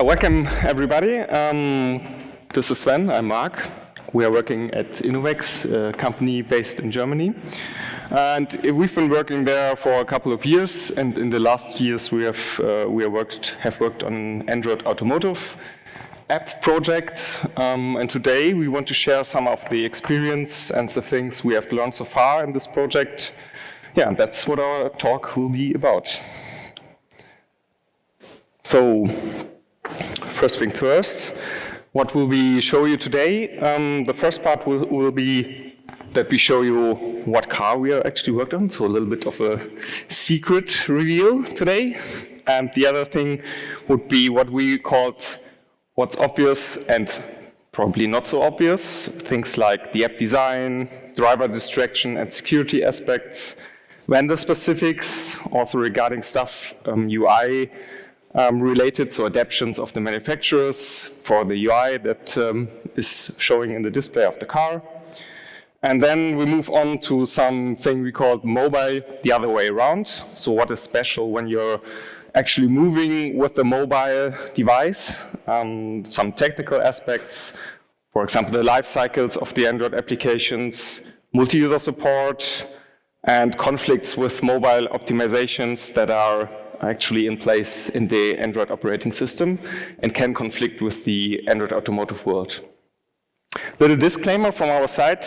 Welcome, everybody. This is Sven, I'm Marc. We are working at Innovex, a company based in Germany. And we've been working there for a couple of years, and in the last years we have worked on an Android Automotive app project. And today we want to share some of the experience and the things we have learned so far in this project. Yeah, and that's what our talk will be about. So, first thing first, what will we show you today? The first part will be that we show you what car we are actually worked on, so a little bit of a secret reveal today. And the other thing would be what we called what's obvious and probably not so obvious, things like the app design, driver distraction and security aspects, vendor specifics, also regarding stuff UI related, so adaptations of the manufacturers for the UI that is showing in the display of the car. And then we move on to something we call mobile the other way around. So what is special when you're actually moving with the mobile device, some technical aspects, for example, the life cycles of the Android applications, multi-user support, and conflicts with mobile optimizations that are actually in place in the Android operating system and can conflict with the Android Automotive world. Little disclaimer from our side,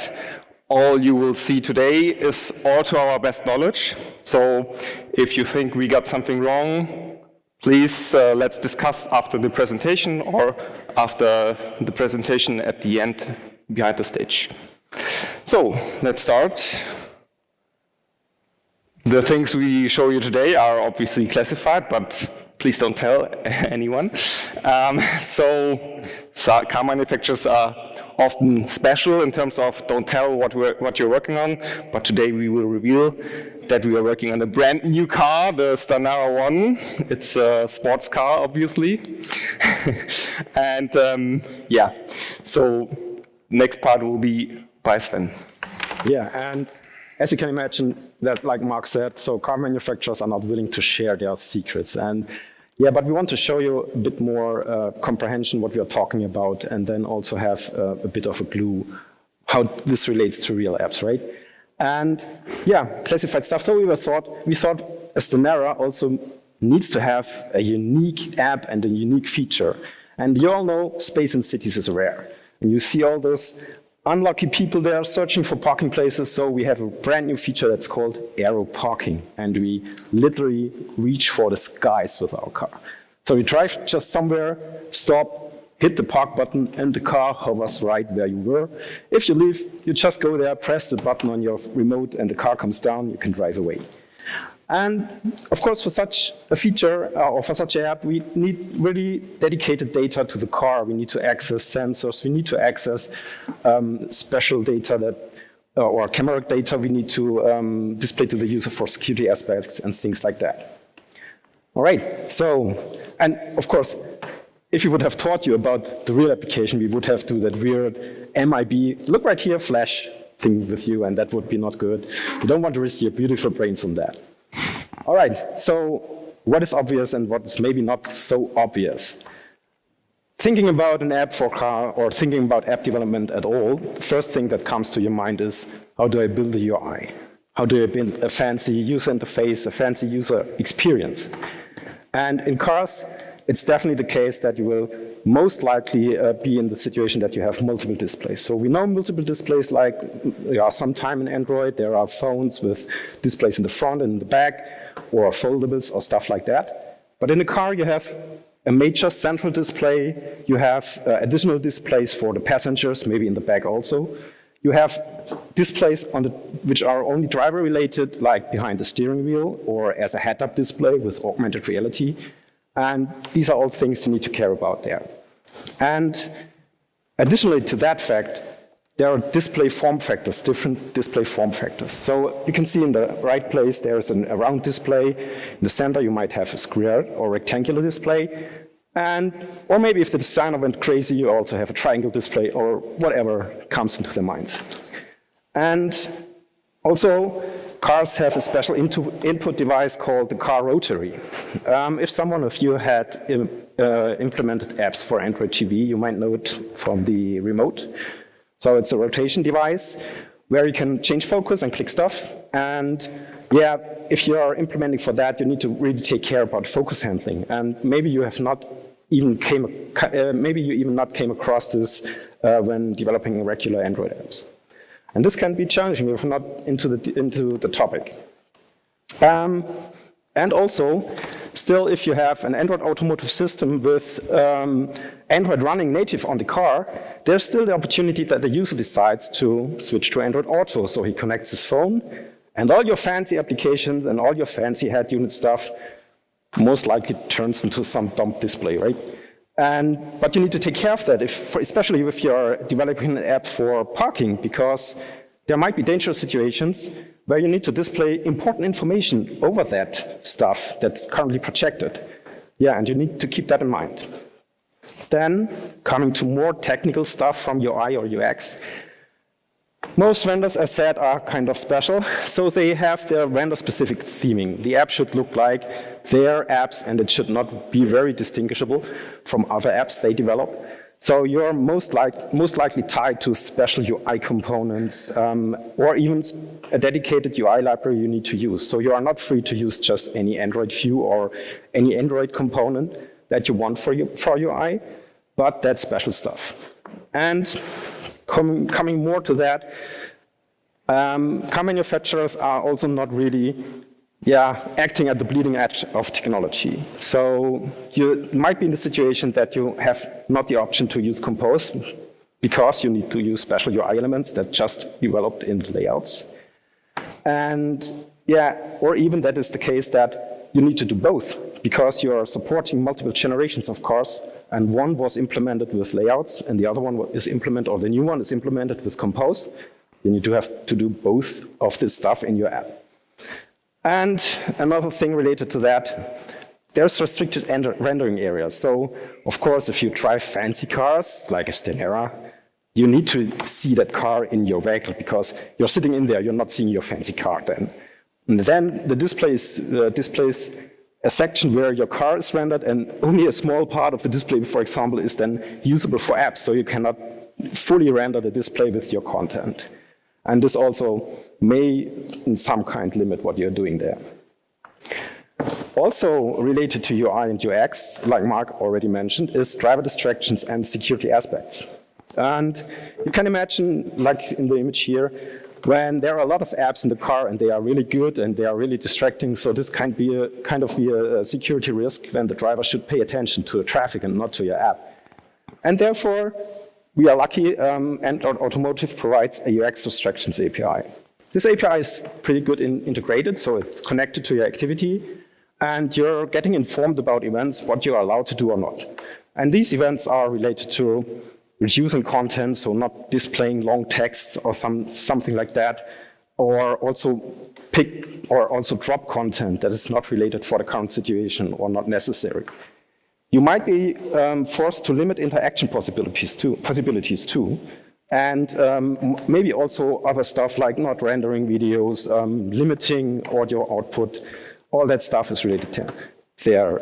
all you will see today is all to our best knowledge. So if you think we got something wrong, please let's discuss after the presentation or after the presentation at the end behind the stage. So let's start. The things we show you today are obviously classified, but please don't tell anyone. Car manufacturers are often special in terms of don't tell what you're working on, but today we will reveal that we are working on a brand new car, the Stanara 1. It's a sports car, obviously. And yeah, so next part will be by Sven. Yeah, and as you can imagine, that like Marc said, so car manufacturers are not willing to share their secrets. And yeah, but we want to show you a bit more comprehension what we are talking about, and then also have a bit of a clue how this relates to real apps, right? And yeah, classified stuff. So we thought a Stanara also needs to have a unique app and a unique feature. And you all know space in cities is rare. And you see all those unlucky people there searching for parking places, so we have a brand new feature that's called aero parking, and we literally reach for the skies with our car. So you drive just somewhere, stop, hit the park button, and the car hovers right where you were. If you leave, you just go there, press the button on your remote, and the car comes down, you can drive away. And of course, for such a feature or for such an app, we need really dedicated data to the car. We need to access sensors. We need to access special data that, or camera data we need to display to the user for security aspects and things like that. All right, so, and of course, if we would have taught you about the real application, we would have to do that weird MIB, look right here, flash thing with you, and that would be not good. You don't want to risk your beautiful brains on that. All right, so what is obvious and what is maybe not so obvious? Thinking about an app for car or thinking about app development at all, the first thing that comes to your mind is, how do I build a UI? How do I build a fancy user interface, a fancy user experience? And in cars, it's definitely the case that you will most likely be in the situation that you have multiple displays. So we know multiple displays, like there are some time in Android, there are phones with displays in the front and in the back, or foldables or stuff like that. But in a car, you have a major central display, you have additional displays for the passengers, maybe in the back also. You have displays which are only driver related, like behind the steering wheel, or as a head-up display with augmented reality. And these are all things you need to care about there. And additionally to that fact, there are display form factors, different display form factors. So you can see in the right place, there's a round display. In the center, you might have a square or rectangular display. Or maybe if the designer went crazy, you also have a triangle display or whatever comes into their minds. And also, cars have a special input device called the car rotary. If someone of you had implemented apps for Android TV, you might know it from the remote. So it's a rotation device where you can change focus and click stuff. And yeah, if you are implementing for that, you need to really take care about focus handling. And maybe you have not even came across this when developing regular Android apps. And this can be challenging if not into the topic. And also, still, if you have an Android Automotive system with Android running native on the car, there's still the opportunity that the user decides to switch to Android Auto. So he connects his phone, and all your fancy applications and all your fancy head unit stuff most likely turns into some dumb display, right? But you need to take care of that, especially if you're developing an app for parking, because there might be dangerous situations where you need to display important information over that stuff that's currently projected. Yeah, and you need to keep that in mind. Then, coming to more technical stuff from UI or UX, most vendors, as said, are kind of special, so they have their vendor-specific theming. The app should look like their apps, and it should not be very distinguishable from other apps they develop. So you're most likely tied to special UI components, or even a dedicated UI library you need to use. So you are not free to use just any Android view or any Android component that you want for UI, but that's special stuff. And coming more to that, car manufacturers are also not really acting at the bleeding edge of technology. So you might be in the situation that you have not the option to use Compose because you need to use special UI elements that just developed in the layouts. And or even that is the case that you need to do both because you are supporting multiple generations of cars, and one was implemented with layouts and the other one is implemented, or the new one is implemented with Compose. You need to have to do both of this stuff in your app. And another thing related to that, there's restricted rendering areas. So, of course, if you drive fancy cars, like a Stenera, you need to see that car in your vehicle because you're sitting in there, you're not seeing your fancy car then. And then the displays a section where your car is rendered, and only a small part of the display, for example, is then usable for apps, so you cannot fully render the display with your content. And this also may, in some kind, limit what you're doing there. Also related to UI and UX, like Mark already mentioned, is driver distractions and security aspects. And you can imagine, like in the image here, when there are a lot of apps in the car and they are really good and they are really distracting, so this can be kind of a security risk when the driver should pay attention to the traffic and not to your app. And therefore, we are lucky, Android Automotive provides a UX distractions API. This API is pretty good integrated, so it's connected to your activity, and you're getting informed about events, what you are allowed to do or not. And these events are related to reducing content, so not displaying long texts or something like that, or also drop content that is not related for the current situation or not necessary. You might be forced to limit interaction possibilities too, and maybe also other stuff like not rendering videos, limiting audio output. All that stuff is related to there.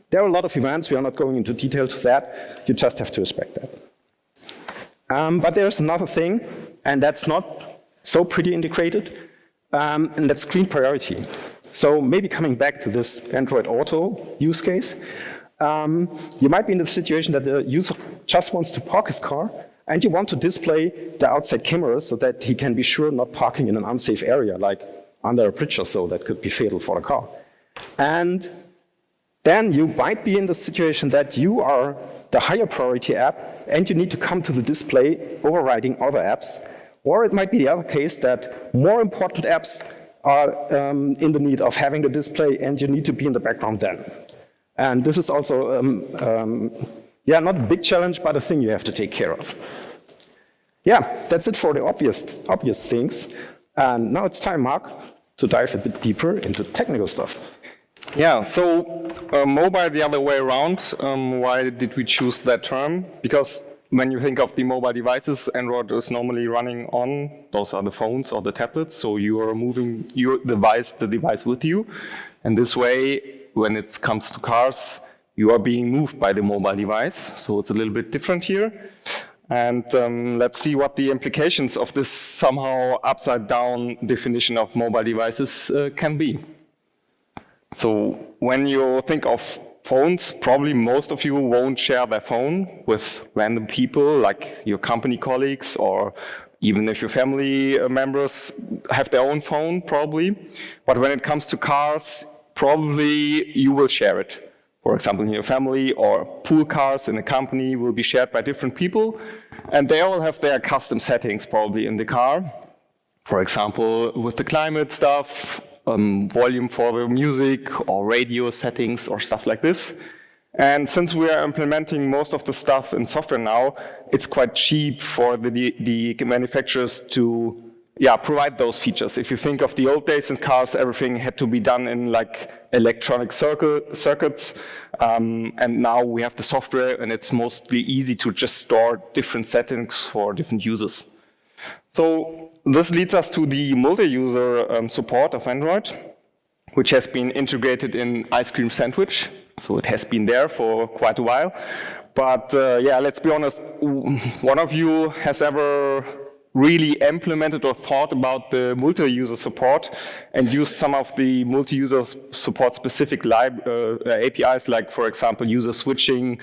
There are a lot of events. We are not going into detail to that. You just have to respect that. But there's another thing, and that's not so pretty integrated, and that's screen priority. So maybe coming back to this Android Auto use case, you might be in the situation that the user just wants to park his car, and you want to display the outside cameras so that he can be sure not parking in an unsafe area, like under a bridge or so, that could be fatal for the car. And then you might be in the situation that you are the higher priority app, and you need to come to the display overriding other apps. Or it might be the other case that more important apps are in the need of having the display, and you need to be in the background then. And this is also, not a big challenge, but a thing you have to take care of. Yeah, that's it for the obvious things. And now it's time, Mark, to dive a bit deeper into technical stuff. Yeah, so mobile the other way around. Why did we choose that term? Because when you think of the mobile devices, Android is normally running on, those are the phones or the tablets, so you are moving the device with you. And this way, when it comes to cars, you are being moved by the mobile device, so it's a little bit different here. And let's see what the implications of this somehow upside-down definition of mobile devices can be. So when you think of phones, probably most of you won't share their phone with random people, like your company colleagues, or even if your family members have their own phone, probably. But when it comes to cars, probably you will share it. For example, in your family, or pool cars in a company will be shared by different people, and they all have their custom settings probably in the car. For example, with the climate stuff, volume for the music, or radio settings, or stuff like this. And since we are implementing most of the stuff in software now, it's quite cheap for the manufacturers to provide those features. If you think of the old days in cars, everything had to be done in like electronic circuits, and now we have the software, and it's mostly easy to just store different settings for different users. So this leads us to the multi-user support of Android, which has been integrated in Ice Cream Sandwich. So it has been there for quite a while. But let's be honest, one of you has ever really implemented or thought about the multi-user support and used some of the multi-user support specific APIs, like, for example, user switching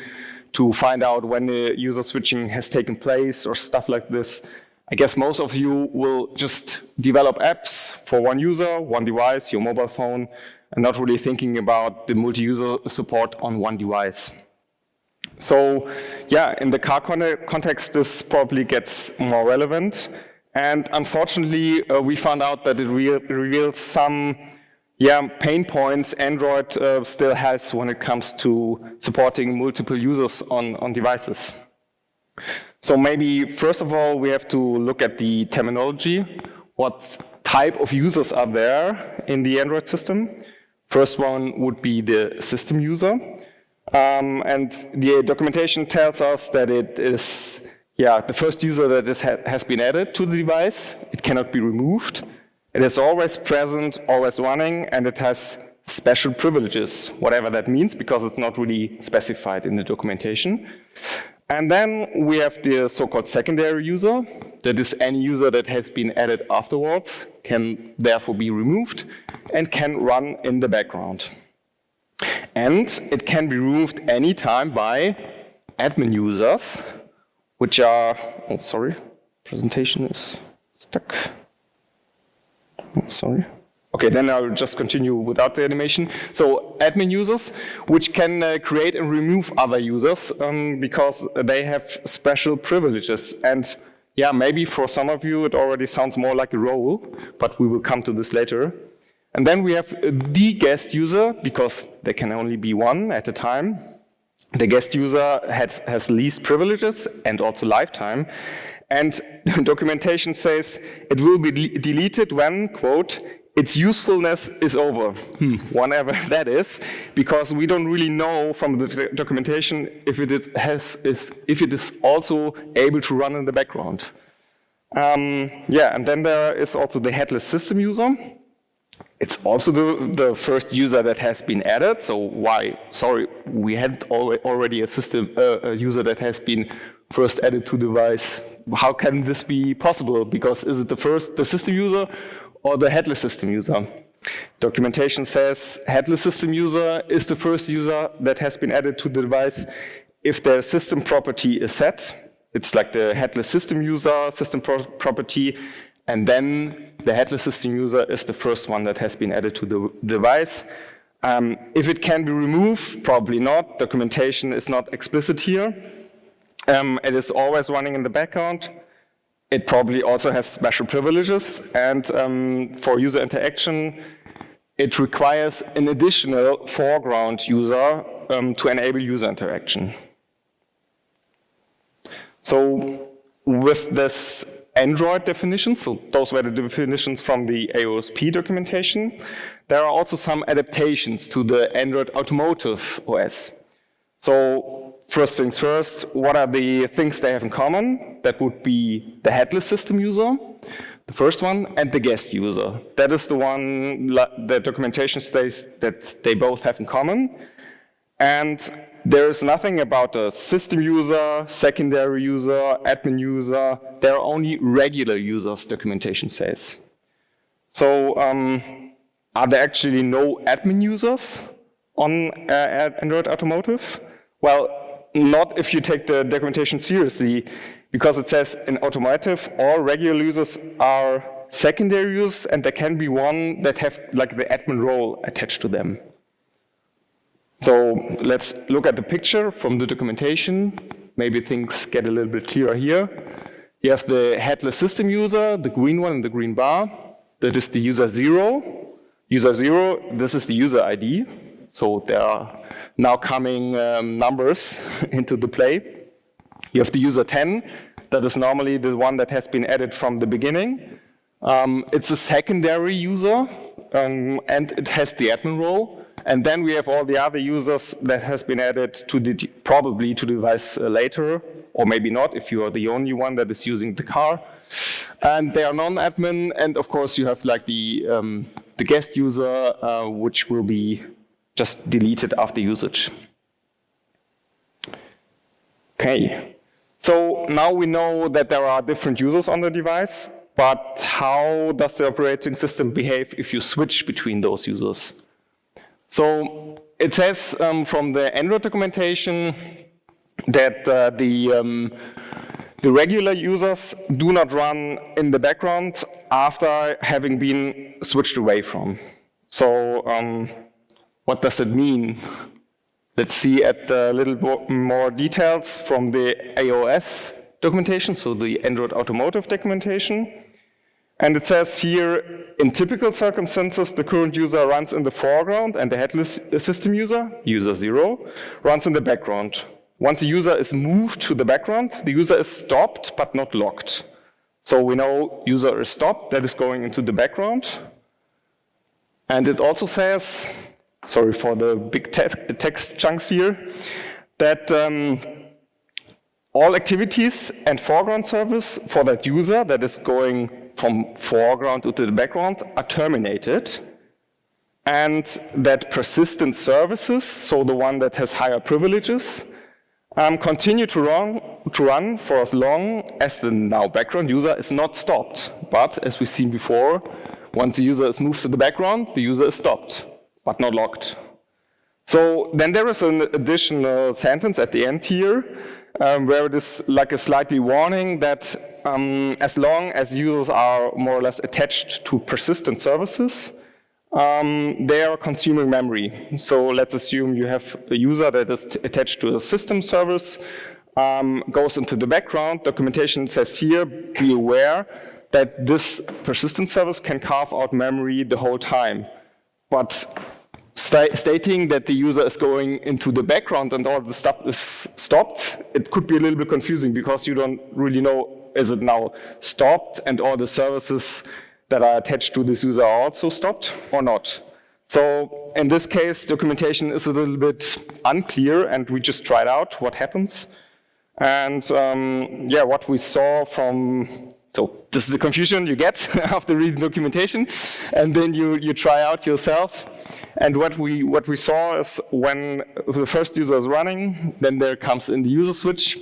to find out when the user switching has taken place or stuff like this. I guess most of you will just develop apps for one user, one device, your mobile phone, and not really thinking about the multi-user support on one device. So in the car context, this probably gets more relevant. And unfortunately, we found out that it reveals some pain points Android still has when it comes to supporting multiple users on devices. So maybe, first of all, we have to look at the terminology. What type of users are there in the Android system? First one would be the system user. And the documentation tells us that it is the first user that has been added to the device. It cannot be removed. It is always present, always running, and it has special privileges, whatever that means, because it's not really specified in the documentation. And then we have the so-called secondary user. That is any user that has been added afterwards, can therefore be removed, and can run in the background. And it can be removed anytime by admin users, which are, presentation is stuck. Okay, then I'll just continue without the animation. So admin users, which can create and remove other users because they have special privileges. And maybe for some of you it already sounds more like a role, but we will come to this later. And then we have the guest user, because there can only be one at a time. The guest user has least privileges and also lifetime. And documentation says it will be deleted when, quote, its usefulness is over, whenever that is, because we don't really know from the documentation if it is also able to run in the background. And then there is also the headless system user. It's also the first user that has been added. So we had already a user that has been first added to the device. How can this be possible? Because is it the system user or the headless system user? Documentation says headless system user is the first user that has been added to the device if their system property is set. It's like the headless system user system property, and then the headless system user is the first one that has been added to the device. If it can be removed, probably not. Documentation is not explicit here. It is always running in the background. It probably also has special privileges, and for user interaction, it requires an additional foreground user to enable user interaction. So with this Android definition, so those were the definitions from the AOSP documentation, there are also some adaptations to the Android Automotive OS. So first things first, what are the things they have in common? That would be the headless system user, the first one, and the guest user. That is the one the documentation says that they both have in common. And there is nothing about a system user, secondary user, admin user. There are only regular users, documentation says. So are there actually no admin users on Android Automotive? Well, not if you take the documentation seriously, because it says in Automotive, all regular users are secondary users, and there can be one that have like the admin role attached to them. So let's look at the picture from the documentation. Maybe things get a little bit clearer here. You have the headless system user, the green one in the green bar. That is the user 0. User 0, this is the user ID. So there are now coming numbers into the play. You have the user 10. That is normally the one that has been added from the beginning. It's a secondary user, and it has the admin role. And then we have all the other users that has been added to probably to the device later, or maybe not if you are the only one that is using the car. And they are non-admin, and of course you have like the guest user, which will be just deleted after usage. Okay, so now we know that there are different users on the device, but how does the operating system behave if you switch between those users? So it says from the Android documentation that the regular users do not run in the background after having been switched away from. So what does it mean? Let's see at a little more details from the iOS documentation, so the Android Automotive documentation. And it says here, in typical circumstances, the current user runs in the foreground and the headless system user, user 0, runs in the background. Once the user is moved to the background, the user is stopped but not locked. So we know user is stopped, that is going into the background. And it also says, sorry for the big text chunks here, that all activities and foreground service for that user that is going from foreground to the background are terminated, and that persistent services, so the one that has higher privileges, continue to run for as long as the now background user is not stopped. But as we've seen before, once the user is moved to the background, the user is stopped, but not locked. So then there is an additional sentence at the end here, where it is like a slightly warning that as long as users are more or less attached to persistent services, they are consuming memory. So let's assume you have a user that is attached to a system service, goes into the background. Documentation says here, be aware that this persistent service can carve out memory the whole time. But stating that the user is going into the background and all the stuff is stopped, it could be a little bit confusing because you don't really know, is it now stopped and all the services that are attached to this user are also stopped or not? So in this case, documentation is a little bit unclear, and we just tried out what happens. And yeah, what we saw from, so this is the confusion you get after reading documentation, and then you try out yourself. And what we saw is when the first user is running, then there comes in the user switch.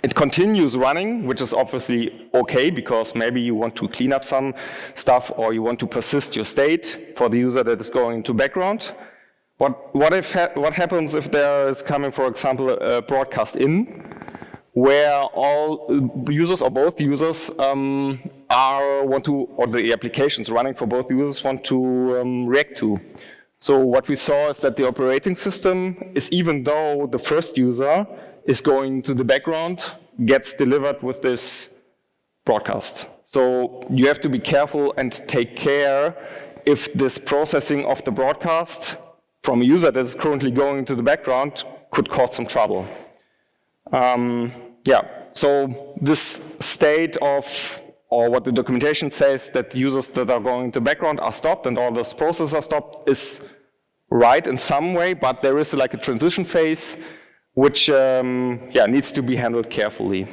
It continues running, which is obviously okay, because maybe you want to clean up some stuff or you want to persist your state for the user that is going into background. What happens if there is coming, for example, a broadcast in, where all users or both users or the applications running for both users want to react to? So what we saw is that the operating system is, even though the first user is going to the background, gets delivered with this broadcast. So you have to be careful and take care if this processing of the broadcast from a user that is currently going to the background could cause some trouble. Yeah, so this state of, or what the documentation says, that users that are going to background are stopped and all those processes are stopped, is right in some way, but there is like a transition phase which needs to be handled carefully.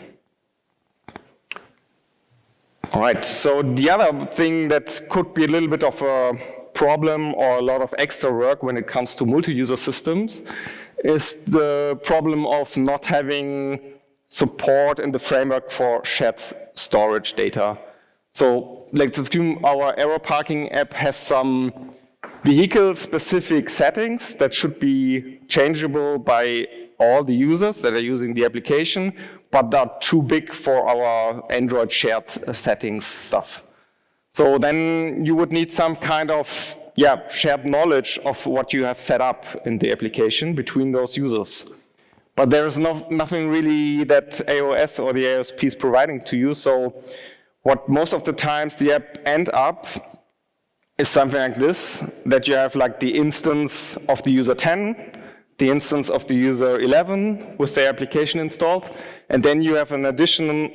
All right, so the other thing that could be a little bit of a problem or a lot of extra work when it comes to multi-user systems is the problem of not having support in the framework for shared storage data. So let's assume our aero parking app has some vehicle-specific settings that should be changeable by all the users that are using the application, but they're too big for our Android shared settings stuff. So then you would need some kind of shared knowledge of what you have set up in the application between those users. But there is nothing really that AOS or the AOSP is providing to you. So what most of the times the app end up is something like this, that you have like the instance of the user 10, the instance of the user 11 with their application installed, and then you have an additional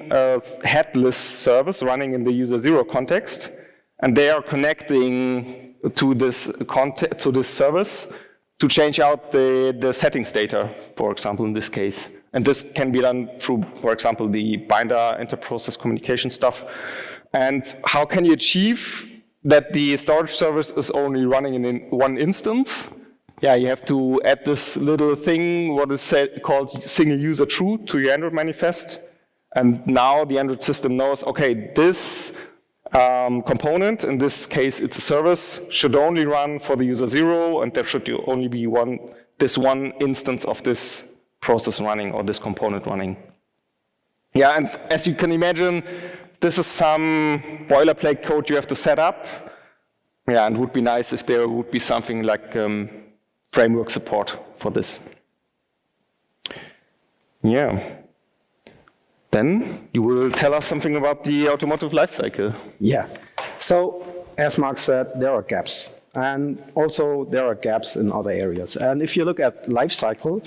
headless service running in the user 0 context, and they are connecting to this service to change out the settings data, for example, in this case. And this can be done through, for example, the binder inter-process communication stuff. And how can you achieve that the storage service is only running in one instance? Yeah, you have to add this little thing, what is called single user true, to your Android manifest. And now the Android system knows, okay, this component, in this case it's a service, should only run for the user 0, and there should only be this one instance of this process running or this component running. Yeah, and as you can imagine, this is some boilerplate code you have to set up. Yeah, and it would be nice if there would be something like framework support for this. Yeah. Then you will tell us something about the automotive lifecycle. Yeah. So, as Mark said, there are gaps. And also there are gaps in other areas. And if you look at lifecycle,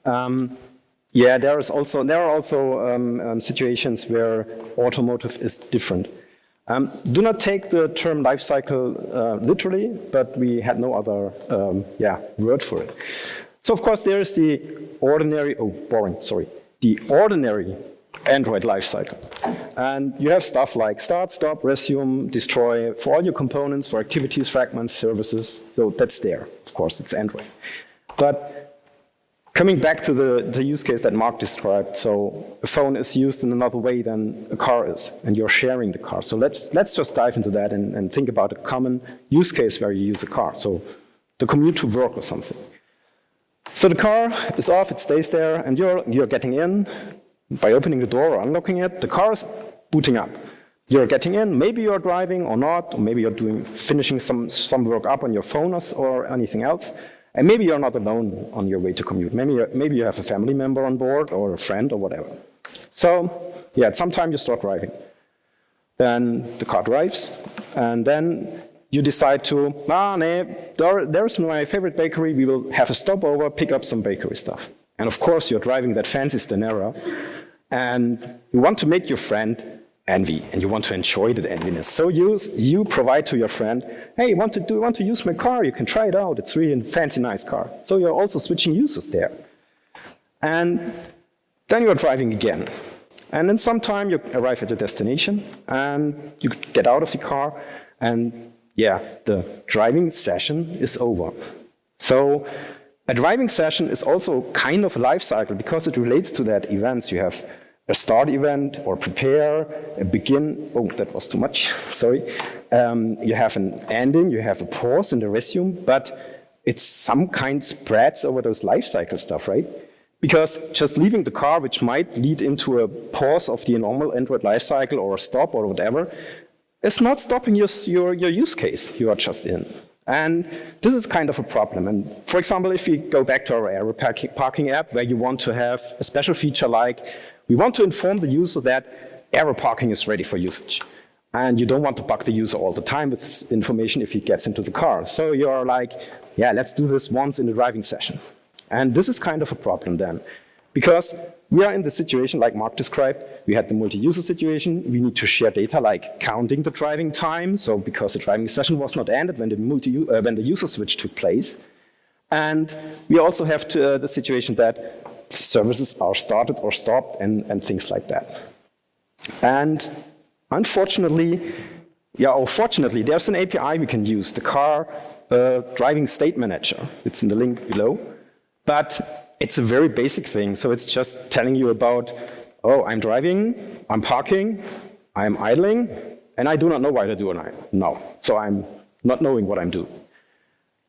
there are also situations where automotive is different. Do not take the term lifecycle literally, but we had no other word for it. So of course there is the ordinary Android lifecycle. And you have stuff like start, stop, resume, destroy for all your components, for activities, fragments, services. So that's there. Of course, it's Android. But coming back to the use case that Mark described, so a phone is used in another way than a car is, and you're sharing the car. So let's just dive into that and think about a common use case where you use a car. So the commute to work or something. So the car is off, it stays there, and you're getting in. By opening the door or unlocking it, the car is booting up. You're getting in, maybe you're driving or not, or maybe you're finishing some work up on your phone or anything else, and maybe you're not alone on your way to commute. Maybe you have a family member on board or a friend or whatever. So, at some time you start driving. Then the car drives, and then you decide to, there's my favorite bakery, we will have a stopover, pick up some bakery stuff. And of course, you're driving that fancy Stenera, and you want to make your friend envy, and you want to enjoy that enviness. So you provide to your friend, hey, do you want to use my car? You can try it out. It's really a fancy, nice car. So you're also switching users there. And then you're driving again. And in some time, you arrive at your destination, and you get out of the car, and the driving session is over. So a driving session is also kind of a life cycle because it relates to that events. You have a start event or prepare, a begin, that was too much, sorry. You have an ending, you have a pause and a resume, but it's some kind spreads over those life cycle stuff, right? Because just leaving the car, which might lead into a pause of the normal Android life cycle or a stop or whatever, is not stopping your use case you are just in. And this is kind of a problem. And for example, if we go back to our aero parking app, where you want to have a special feature like, we want to inform the user that aero parking is ready for usage. And you don't want to bug the user all the time with this information if he gets into the car. So you're like, let's do this once in the driving session. And this is kind of a problem then. Because we are in the situation, like Mark described, we had the multi-user situation, we need to share data like counting the driving time, so because the driving session was not ended when the user switch took place. And we also have the situation that services are started or stopped and things like that. And unfortunately, or fortunately, there's an API we can use, the car driving state manager. It's in the link below. But it's a very basic thing. So it's just telling you about, oh, I'm driving, I'm parking, I'm idling, and I do not know what I do now. So I'm not knowing what I'm doing.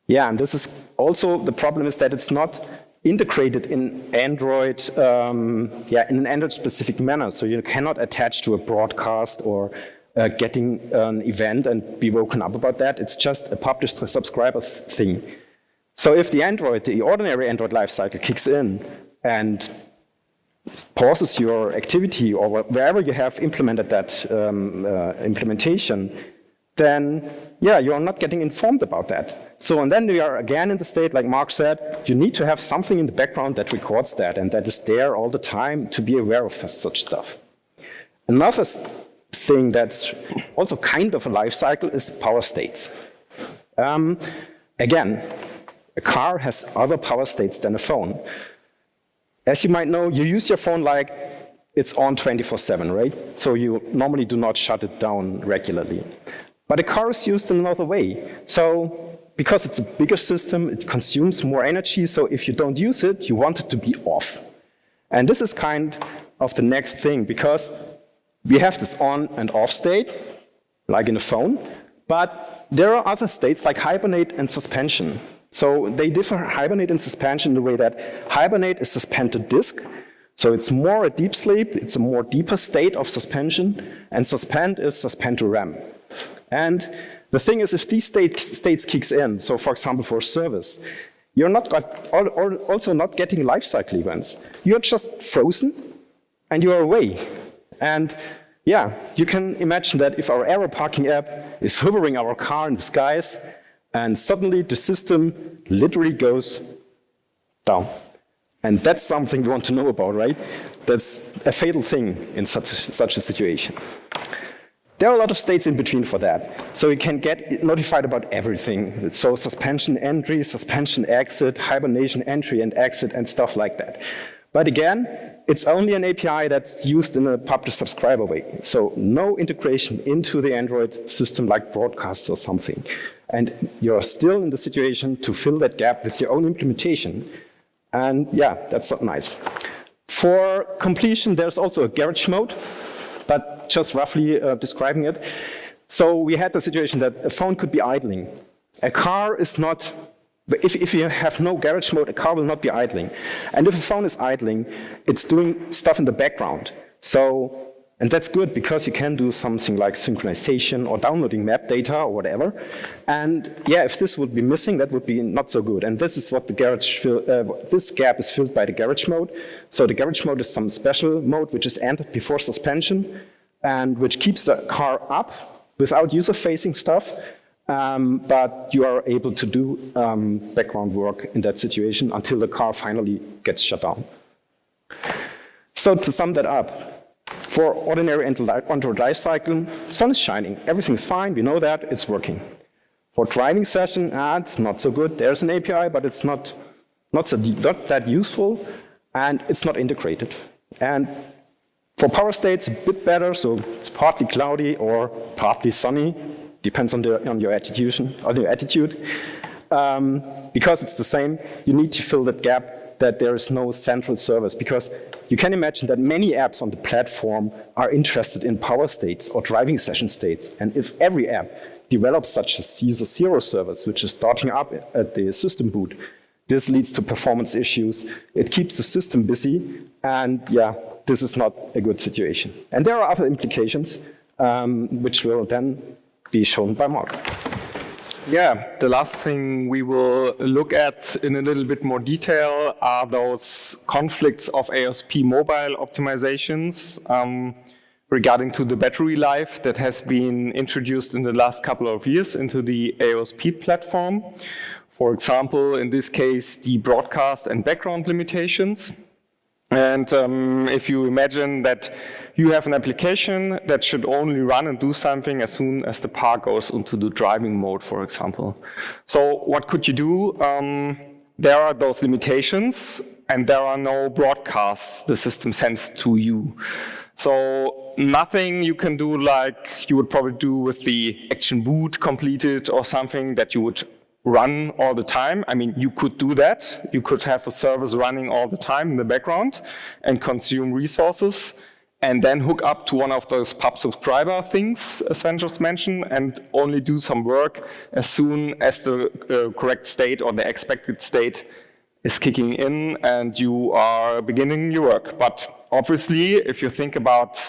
Yeah, and this is also, the problem is that it's not integrated in Android, in an Android-specific manner. So you cannot attach to a broadcast or getting an event and be woken up about that. It's just a publish-subscriber thing. So if the ordinary Android lifecycle kicks in and pauses your activity or wherever you have implemented that implementation, then you're not getting informed about that. So, and then we are again in the state, like Mark said, you need to have something in the background that records that and that is there all the time to be aware of such stuff. Another thing that's also kind of a life cycle is power states. Again, a car has other power states than a phone. As you might know, you use your phone like it's on 24/7, right? So you normally do not shut it down regularly. But a car is used in another way. So because it's a bigger system, it consumes more energy. So if you don't use it, you want it to be off. And this is kind of the next thing, because we have this on and off state, like in a phone, but there are other states like hibernate and suspension. So they differ, hibernate and suspension, in the way that hibernate is suspend to disk, so it's more a deep sleep, it's a more deeper state of suspension, and suspend is suspend to RAM. And the thing is, if these states kicks in, so for example for service, you're also not getting lifecycle events. You're just frozen and you're away. And yeah, you can imagine that if our Aero Parking app is hovering our car in the skies, and suddenly the system literally goes down. And that's something we want to know about, right? That's a fatal thing in such a situation. There are a lot of states in between for that. So you can get notified about everything. So suspension entry, suspension exit, hibernation entry and exit and stuff like that. But again, it's only an API that's used in a publish-subscriber way. So no integration into the Android system like broadcasts or something. And you're still in the situation to fill that gap with your own implementation. And yeah, that's not nice. For completion, there's also a garage mode, but just roughly describing it. So we had the situation that a phone could be idling. A car is not, if you have no garage mode, a car will not be idling. And if a phone is idling, it's doing stuff in the background. So, and that's good because you can do something like synchronization or downloading map data or whatever. And yeah, if this would be missing, that would be not so good. And this is what the garage, this gap is filled by the garage mode. So the garage mode is some special mode which is entered before suspension and which keeps the car up without user-facing stuff. But you are able to do background work in that situation until the car finally gets shut down. So to sum that up, for ordinary Android life cycle, sun is shining, everything is fine, we know that, it's working. For driving session, it's not so good. There's an API, but it's not that useful, and it's not integrated. And for power states, a bit better, so it's partly cloudy or partly sunny, depends on your attitude. Because it's the same, you need to fill that gap that there is no central service, because you can imagine that many apps on the platform are interested in power states or driving session states. And if every app develops such a user zero service, which is starting up at the system boot, this leads to performance issues. It keeps the system busy. And yeah, this is not a good situation. And there are other implications, which will then be shown by Mark. Yeah, the last thing we will look at in a little bit more detail are those conflicts of AOSP mobile optimizations regarding to the battery life that has been introduced in the last couple of years into the AOSP platform. For example, in this case, the broadcast and background limitations. And if you imagine that you have an application that should only run and do something as soon as the car goes into the driving mode, for example. So what could you do? There are those limitations, and there are no broadcasts the system sends to you. So nothing you can do like you would probably do with the action boot completed or something that you would run all the time. I mean, you could do that. You could have a service running all the time in the background and consume resources and then hook up to one of those pub subscriber things Sven just mentioned and only do some work as soon as the correct state or the expected state is kicking in and you are beginning your work. But obviously, if you think about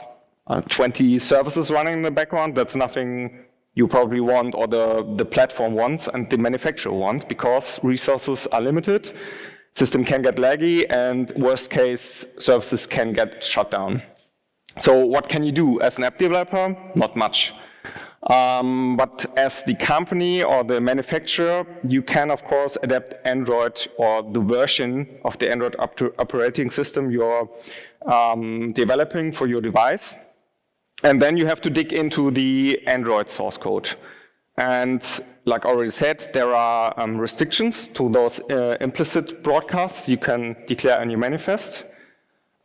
20 services running in the background, that's nothing you probably want or the platform wants and the manufacturer wants because resources are limited, system can get laggy, and worst case, services can get shut down. So what can you do as an app developer? Not much. But as the company or the manufacturer, you can, of course, adapt Android or the version of the Android operating system you're developing for your device. And then you have to dig into the Android source code. And like I already said, there are restrictions to those implicit broadcasts you can declare in your manifest.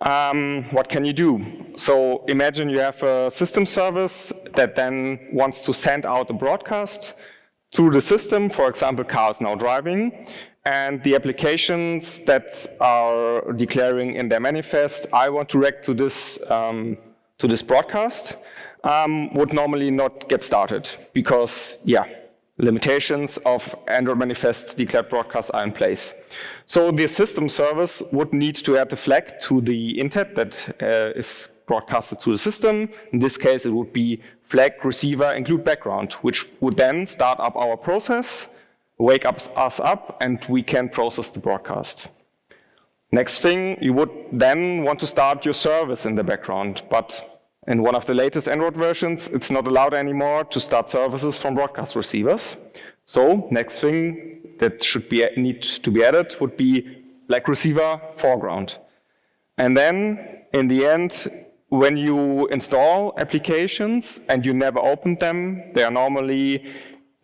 What can you do? So imagine you have a system service that then wants to send out a broadcast through the system. For example, car is now driving. And the applications that are declaring in their manifest, I want to react to this broadcast, would normally not get started because, yeah, limitations of Android manifest declared broadcasts are in place. So the system service would need to add a flag to the intent that is broadcasted to the system. In this case, it would be flag receiver include background, which would then start up our process, wake us up, and we can process the broadcast. Next thing, you would then want to start your service in the background, but in one of the latest Android versions, it's not allowed anymore to start services from broadcast receivers. So next thing that need to be added would be flag receiver foreground. And then in the end, when you install applications and you never open them, they are normally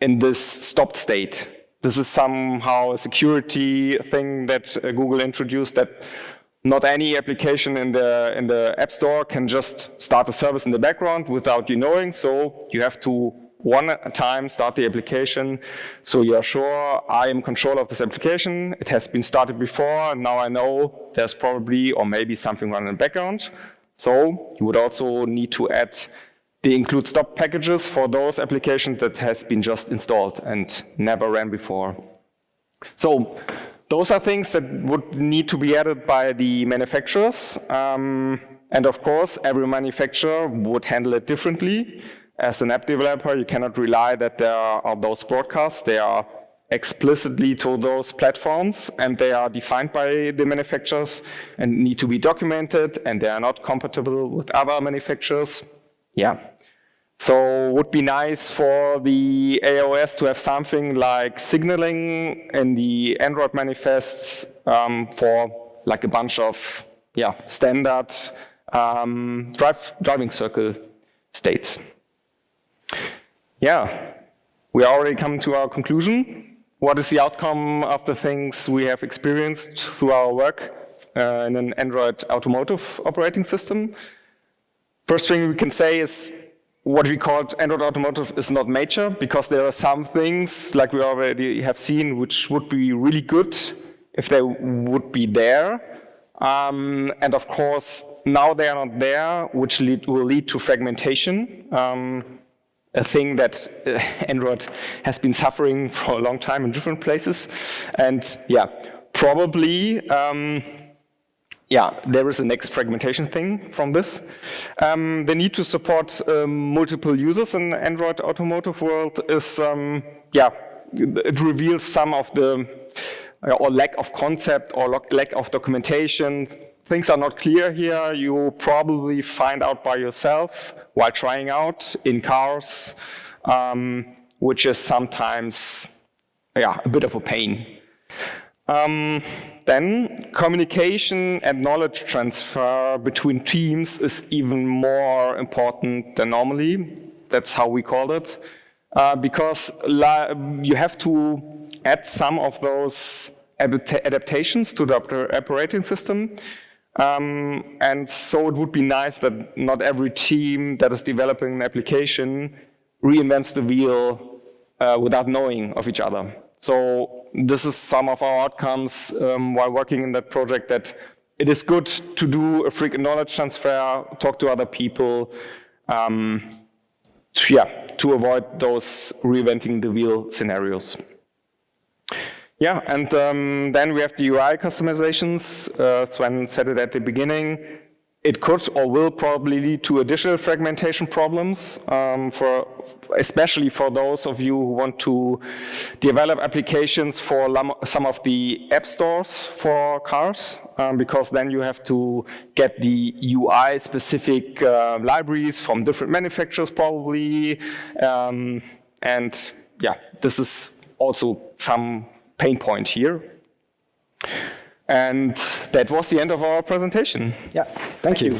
in this stopped state. This is somehow a security thing that Google introduced, that not any application in the App Store can just start a service in the background without you knowing. So you have to one at a time start the application. So you're sure I am in control of this application. It has been started before, and now I know there's probably or maybe something running in the background. So you would also need to add the include stop packages for those applications that has been just installed and never ran before. So those are things that would need to be added by the manufacturers. And of course, every manufacturer would handle it differently. As an app developer, you cannot rely that there are those broadcasts. They are explicitly to those platforms, and they are defined by the manufacturers and need to be documented, and they are not compatible with other manufacturers. Yeah. So it would be nice for the iOS to have something like signaling in the Android manifests for like a bunch of standard driving circle states. Yeah, we already come to our conclusion. What is the outcome of the things we have experienced through our work in an Android Automotive operating system? First thing we can say is what we called Android Automotive is not major, because there are some things, like we already have seen, which would be really good if they would be there. And of course, now they are not there, which will lead to fragmentation, a thing that Android has been suffering for a long time in different places. And yeah, probably there is a next fragmentation thing from this. The need to support multiple users in Android Automotive world is, it reveals some of the or lack of concept or lack of documentation. Things are not clear here. You probably find out by yourself while trying out in cars, which is sometimes a bit of a pain. Then communication and knowledge transfer between teams is even more important than normally. That's how we call it. Because you have to add some of those adaptations to the operating system. And so it would be nice that not every team that is developing an application reinvents the wheel without knowing of each other. So this is some of our outcomes while working in that project, that it is good to do a frequent knowledge transfer, talk to other people, to avoid those reinventing the wheel scenarios. Yeah, and then we have the UI customizations. Sven said it at the beginning. It could or will probably lead to additional fragmentation problems, especially for those of you who want to develop applications for some of the app stores for cars, because then you have to get the UI-specific libraries from different manufacturers probably. And yeah, this is also some pain point here. And that was the end of our presentation. Yeah, thank you.